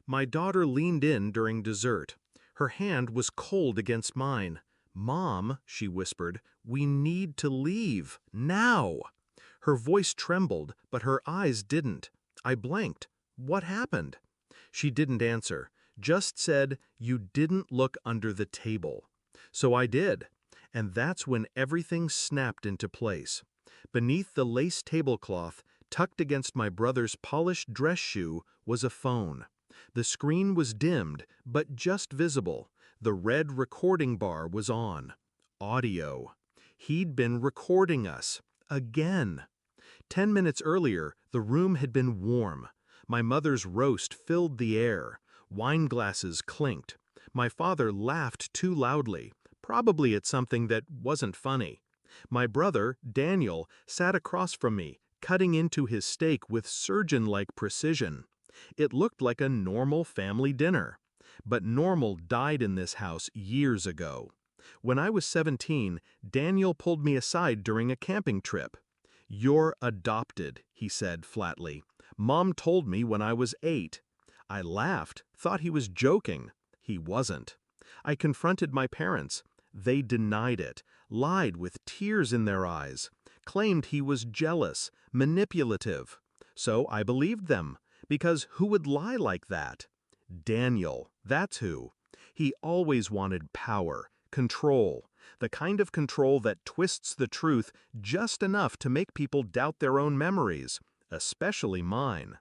My daughter leaned in during dessert. Her hand was cold against mine. "Mom," she whispered, "we need to leave. Now!" Her voice trembled, but her eyes didn't. I blanked. What happened? She didn't answer, just said, "You didn't look under the table." So I did. And that's when everything snapped into place. Beneath the lace tablecloth, tucked against my brother's polished dress shoe, was a phone. The screen was dimmed, but just visible. The red recording bar was on. Audio. He'd been recording us. Again. 10 minutes earlier, the room had been warm. My mother's roast filled the air. Wine glasses clinked. My father laughed too loudly, probably at something that wasn't funny. My brother, Daniel, sat across from me, cutting into his steak with surgeon-like precision. It looked like a normal family dinner. But normal died in this house years ago. When I was 17, Daniel pulled me aside during a camping trip. "You're adopted," he said flatly. "Mom told me when I was 8. I laughed, thought he was joking. He wasn't. I confronted my parents. They denied it, lied with tears in their eyes, claimed he was jealous, manipulative. So I believed them, because who would lie like that? Daniel, that's who. He always wanted power, control, the kind of control that twists the truth just enough to make people doubt their own memories, especially mine.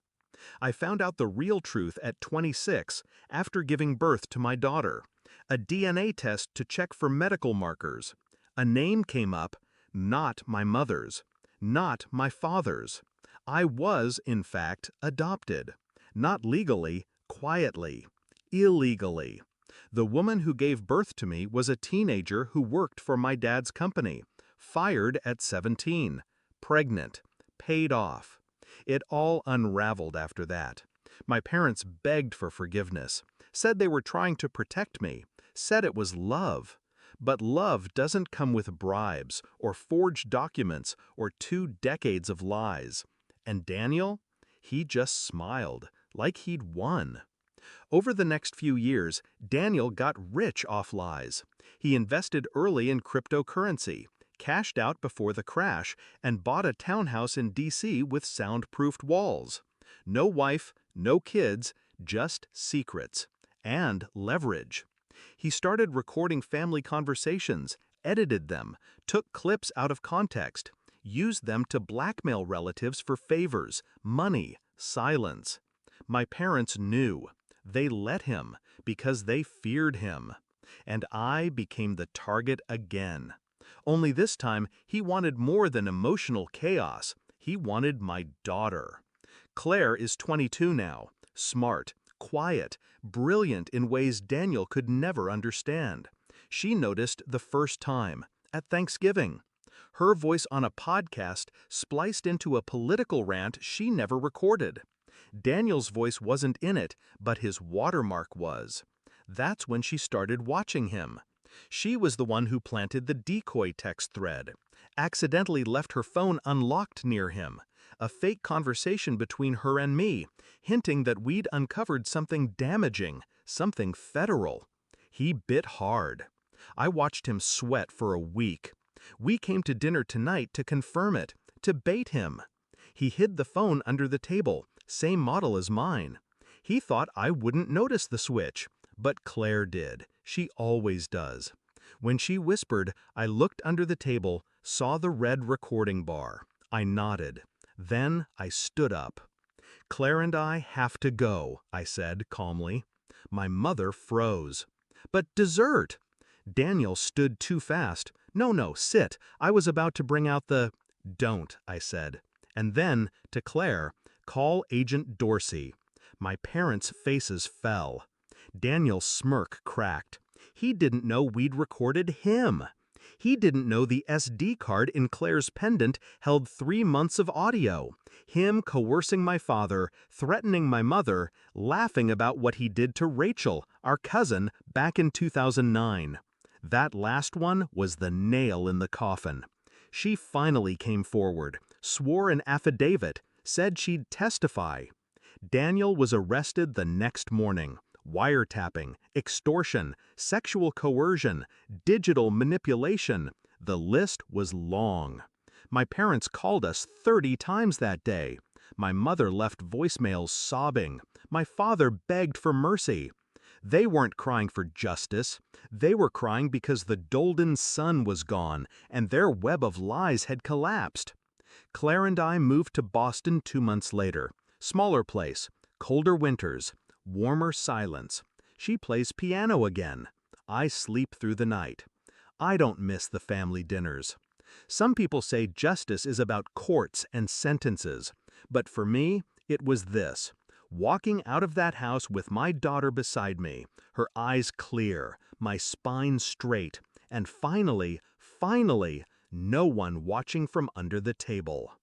I found out the real truth at 26 after giving birth to my daughter. A DNA test to check for medical markers. A name came up, not my mother's, not my father's. I was, in fact, adopted. Not legally, quietly, illegally. The woman who gave birth to me was a teenager who worked for my dad's company, fired at 17, pregnant, paid off. It all unraveled after that. My parents begged for forgiveness, said they were trying to protect me, said it was love. But love doesn't come with bribes or forged documents or 2 decades of lies. And Daniel? He just smiled, like he'd won. Over the next few years, Daniel got rich off lies. He invested early in cryptocurrency, cashed out before the crash, and bought a townhouse in D.C. with soundproofed walls. No wife, no kids, just secrets. And leverage. He started recording family conversations, edited them, took clips out of context, used them to blackmail relatives for favors, money, silence. My parents knew. They let him because they feared him. And I became the target again. Only this time, he wanted more than emotional chaos. He wanted my daughter. Claire is 22 now, smart, quiet, brilliant in ways Daniel could never understand. She noticed the first time, at Thanksgiving. Her voice on a podcast spliced into a political rant she never recorded. Daniel's voice wasn't in it, but his watermark was. That's when she started watching him. She was the one who planted the decoy text thread, accidentally left her phone unlocked near him, a fake conversation between her and me, hinting that we'd uncovered something damaging, something federal. He bit hard. I watched him sweat for a week. We came to dinner tonight to confirm it, to bait him. He hid the phone under the table, same model as mine. He thought I wouldn't notice the switch, but Claire did. She always does. When she whispered, I looked under the table, saw the red recording bar. I nodded. Then I stood up. "Claire and I have to go," I said calmly. My mother froze. "But dessert!" Daniel stood too fast. No, sit. I was about to bring out the... "Don't," I said. And then, to Claire, "Call Agent Dorsey." My parents' faces fell. Daniel's smirk cracked. He didn't know we'd recorded him. He didn't know the SD card in Claire's pendant held 3 months of audio. Him coercing my father, threatening my mother, laughing about what he did to Rachel, our cousin, back in 2009. That last one was the nail in the coffin. She finally came forward, swore an affidavit, said she'd testify. Daniel was arrested the next morning. Wiretapping, extortion, sexual coercion, digital manipulation. The list was long. My parents called us 30 times that day. My mother left voicemails sobbing. My father begged for mercy. They weren't crying for justice. They were crying because the Dolden sun was gone and their web of lies had collapsed. Claire and I moved to Boston 2 months later. Smaller place, colder winters, warmer silence. She plays piano again. I sleep through the night. I don't miss the family dinners. Some people say justice is about courts and sentences, but for me, it was this. Walking out of that house with my daughter beside me, her eyes clear, my spine straight, and finally, no one watching from under the table.